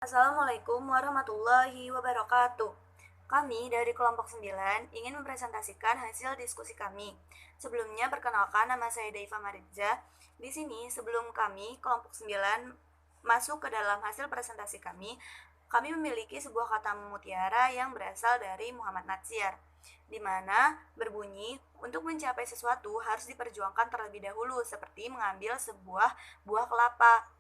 Assalamualaikum warahmatullahi wabarakatuh. Kami dari kelompok 9 ingin mempresentasikan hasil diskusi kami. Sebelumnya perkenalkan, nama saya Daifa Maridza. Di sini sebelum kami kelompok 9 masuk ke dalam hasil presentasi kami memiliki sebuah kata mutiara yang berasal dari Muhammad Natsir, di mana berbunyi, untuk mencapai sesuatu harus diperjuangkan terlebih dahulu, seperti mengambil sebuah buah kelapa,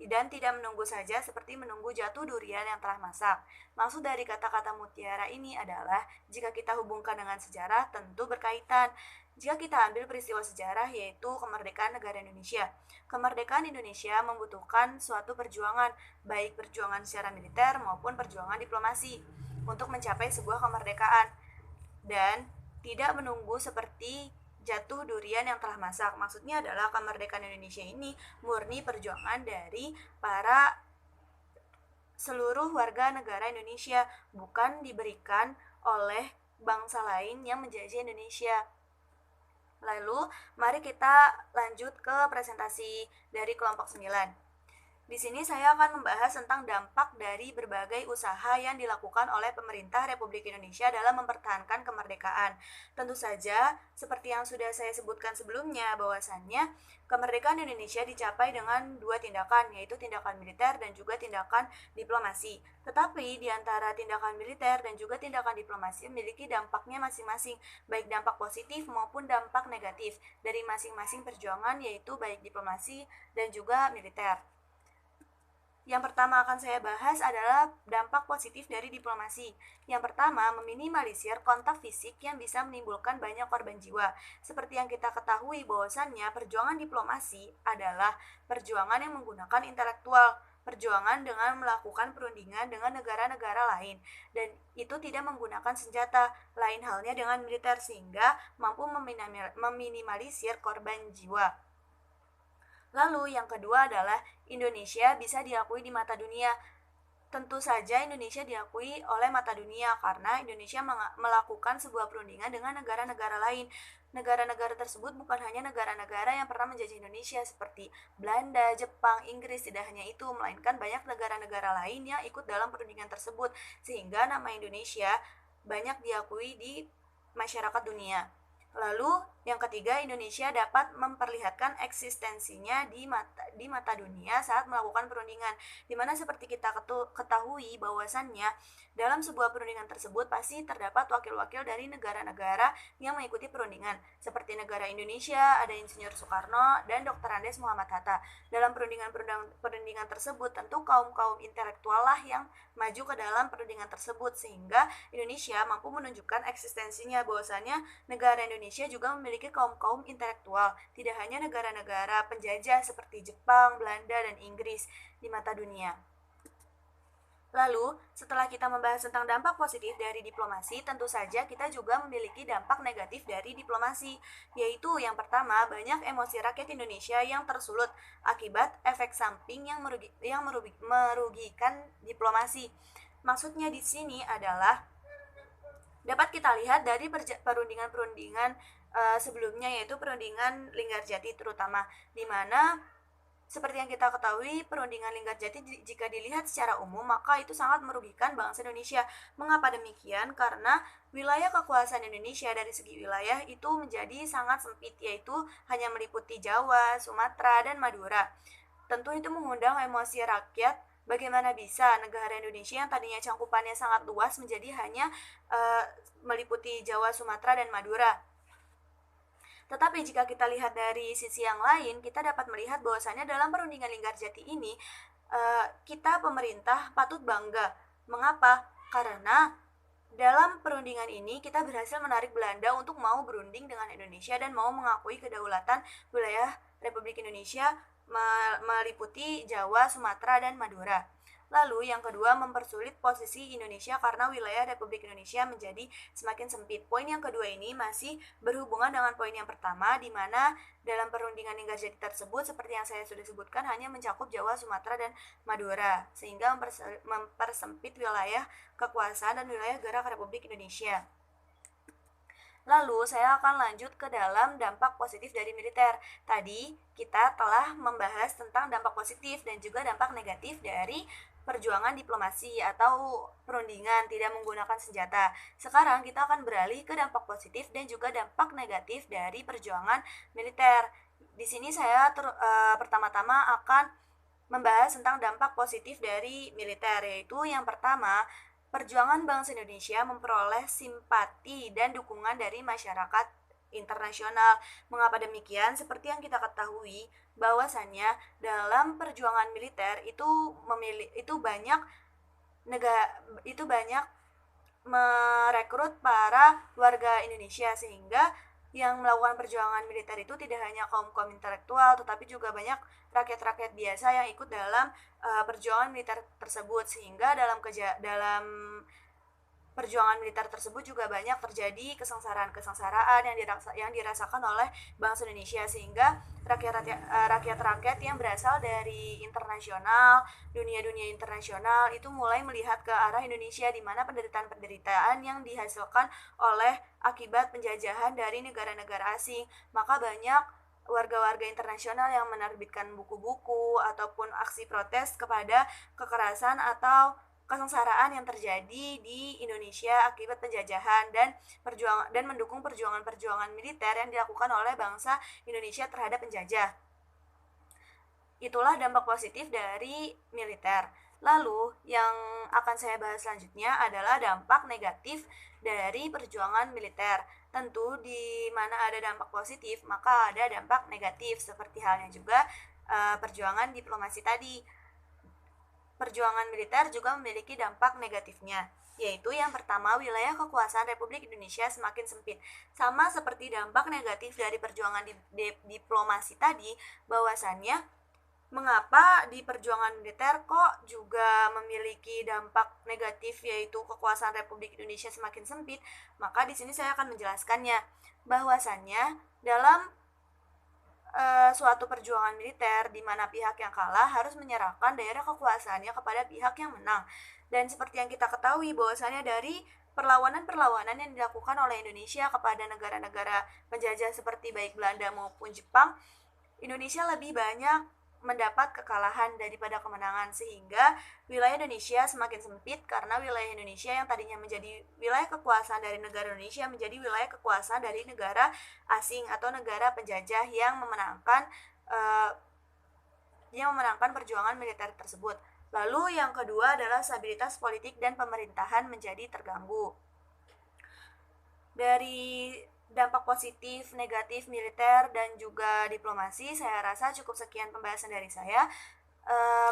dan tidak menunggu saja seperti menunggu jatuh durian yang telah masak. Maksud dari kata-kata mutiara ini adalah, jika kita hubungkan dengan sejarah tentu berkaitan. Jika kita ambil peristiwa sejarah, yaitu kemerdekaan negara Indonesia. Kemerdekaan Indonesia membutuhkan suatu perjuangan, baik perjuangan secara militer maupun perjuangan diplomasi, untuk mencapai sebuah kemerdekaan. Dan tidak menunggu seperti jatuh durian yang telah masak. Maksudnya adalah kemerdekaan Indonesia ini murni perjuangan dari para seluruh warga negara Indonesia, bukan diberikan oleh bangsa lain yang menjajah Indonesia. Lalu, mari kita lanjut ke presentasi dari kelompok 9. Di sini saya akan membahas tentang dampak dari berbagai usaha yang dilakukan oleh pemerintah Republik Indonesia dalam mempertahankan kemerdekaan. Tentu saja, seperti yang sudah saya sebutkan sebelumnya, bahwasannya kemerdekaan Indonesia dicapai dengan dua tindakan, yaitu tindakan militer dan juga tindakan diplomasi. Tetapi di antara tindakan militer dan juga tindakan diplomasi memiliki dampaknya masing-masing, baik dampak positif maupun dampak negatif dari masing-masing perjuangan, yaitu baik diplomasi dan juga militer. Yang pertama akan saya bahas adalah dampak positif dari diplomasi. Yang pertama, meminimalisir kontak fisik yang bisa menimbulkan banyak korban jiwa. Seperti yang kita ketahui bahwasannya perjuangan diplomasi adalah perjuangan yang menggunakan intelektual, perjuangan dengan melakukan perundingan dengan negara-negara lain, dan itu tidak menggunakan senjata, lain halnya dengan militer, sehingga mampu meminimalisir korban jiwa. Lalu yang kedua adalah Indonesia bisa diakui di mata dunia. Tentu saja Indonesia diakui oleh mata dunia karena Indonesia melakukan sebuah perundingan dengan negara-negara lain. Negara-negara tersebut bukan hanya negara-negara yang pernah menjajah Indonesia seperti Belanda, Jepang, Inggris. Tidak hanya itu, melainkan banyak negara-negara lain yang ikut dalam perundingan tersebut, sehingga nama Indonesia banyak diakui di masyarakat dunia. Lalu yang ketiga, Indonesia dapat memperlihatkan eksistensinya di mata dunia saat melakukan perundingan, dimana seperti kita ketahui bahwasannya dalam sebuah perundingan tersebut pasti terdapat wakil-wakil dari negara-negara yang mengikuti perundingan, seperti negara Indonesia ada Insinyur Soekarno dan Dr. Andes Muhammad Hatta. Dalam perundingan tersebut tentu kaum-kaum intelektual lah yang maju ke dalam perundingan tersebut, sehingga Indonesia mampu menunjukkan eksistensinya bahwasanya negara Indonesia juga memiliki kaum-kaum intelektual, tidak hanya negara-negara penjajah seperti Jepang, Belanda, dan Inggris di mata dunia. Lalu, setelah kita membahas tentang dampak positif dari diplomasi, tentu saja kita juga memiliki dampak negatif dari diplomasi, yaitu yang pertama, banyak emosi rakyat Indonesia yang tersulut akibat efek samping yang merugikan diplomasi. Maksudnya di sini adalah dapat kita lihat dari perundingan-perundingan sebelumnya, yaitu perundingan Linggarjati terutama, di mana seperti yang kita ketahui, perundingan Linggarjati jika dilihat secara umum maka itu sangat merugikan bangsa Indonesia. Mengapa demikian? Karena wilayah kekuasaan Indonesia dari segi wilayah itu menjadi sangat sempit, yaitu hanya meliputi Jawa, Sumatera, dan Madura. Tentu itu mengundang emosi rakyat. Bagaimana bisa negara Indonesia yang tadinya cangkupannya sangat luas menjadi hanya meliputi Jawa, Sumatera, dan Madura? Tetapi jika kita lihat dari sisi yang lain, kita dapat melihat bahwasannya dalam perundingan Linggarjati ini, kita pemerintah patut bangga. Mengapa? Karena dalam perundingan ini kita berhasil menarik Belanda untuk mau berunding dengan Indonesia dan mau mengakui kedaulatan wilayah Republik Indonesia meliputi Jawa, Sumatera, dan Madura. Lalu yang kedua, mempersulit posisi Indonesia karena wilayah Republik Indonesia menjadi semakin sempit. Poin yang kedua ini masih berhubungan dengan poin yang pertama, di mana dalam perundingan Linggarjati tersebut, seperti yang saya sudah sebutkan, hanya mencakup Jawa, Sumatera, dan Madura, sehingga mempersempit wilayah kekuasaan dan wilayah gerak Republik Indonesia. Lalu saya akan lanjut ke dalam dampak positif dari militer. Tadi kita telah membahas tentang dampak positif dan juga dampak negatif dari perjuangan diplomasi atau perundingan tidak menggunakan senjata. Sekarang kita akan beralih ke dampak positif dan juga dampak negatif dari perjuangan militer. Di sini saya pertama-tama akan membahas tentang dampak positif dari militer, yaitu yang pertama, perjuangan bangsa Indonesia memperoleh simpati dan dukungan dari masyarakat internasional. Mengapa demikian? Seperti yang kita ketahui, bahwasannya dalam perjuangan militer itu banyak merekrut para warga Indonesia, sehingga yang melakukan perjuangan militer itu tidak hanya kaum-kaum intelektual, tetapi juga banyak rakyat-rakyat biasa yang ikut dalam perjuangan militer tersebut, sehingga dalam perjuangan militer tersebut juga banyak terjadi kesengsaraan yang dirasakan oleh bangsa Indonesia, sehingga rakyat-rakyat yang berasal dari internasional, dunia-dunia internasional itu mulai melihat ke arah Indonesia, di mana penderitaan-penderitaan yang dihasilkan oleh akibat penjajahan dari negara-negara asing. Maka banyak warga-warga internasional yang menerbitkan buku-buku ataupun aksi protes kepada kekerasan atau kesengsaraan yang terjadi di Indonesia akibat penjajahan dan mendukung perjuangan-perjuangan militer yang dilakukan oleh bangsa Indonesia terhadap penjajah. Itulah dampak positif dari militer. Lalu yang akan saya bahas selanjutnya adalah dampak negatif dari perjuangan militer. Tentu di mana ada dampak positif, maka ada dampak negatif, seperti halnya juga perjuangan diplomasi tadi. Perjuangan militer juga memiliki dampak negatifnya, yaitu yang pertama, wilayah kekuasaan Republik Indonesia semakin sempit. Sama seperti dampak negatif dari perjuangan diplomasi tadi, bahwasannya mengapa di perjuangan militer kok juga memiliki dampak negatif, yaitu kekuasaan Republik Indonesia semakin sempit. Maka di sini saya akan menjelaskannya, bahwasannya dalam suatu perjuangan militer di mana pihak yang kalah harus menyerahkan daerah kekuasaannya kepada pihak yang menang. Dan seperti yang kita ketahui, bahwasannya dari perlawanan-perlawanan yang dilakukan oleh Indonesia kepada negara-negara penjajah seperti baik Belanda maupun Jepang, Indonesia lebih banyak mendapat kekalahan daripada kemenangan, sehingga wilayah Indonesia semakin sempit karena wilayah Indonesia yang tadinya menjadi wilayah kekuasaan dari negara Indonesia menjadi wilayah kekuasaan dari negara asing atau negara penjajah yang memenangkan perjuangan militer tersebut. Lalu yang kedua adalah stabilitas politik dan pemerintahan menjadi terganggu. Dari dampak positif, negatif, militer, dan juga diplomasi, saya rasa cukup sekian pembahasan dari saya.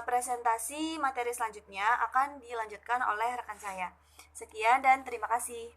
Presentasi materi selanjutnya akan dilanjutkan oleh rekan saya. Sekian dan terima kasih.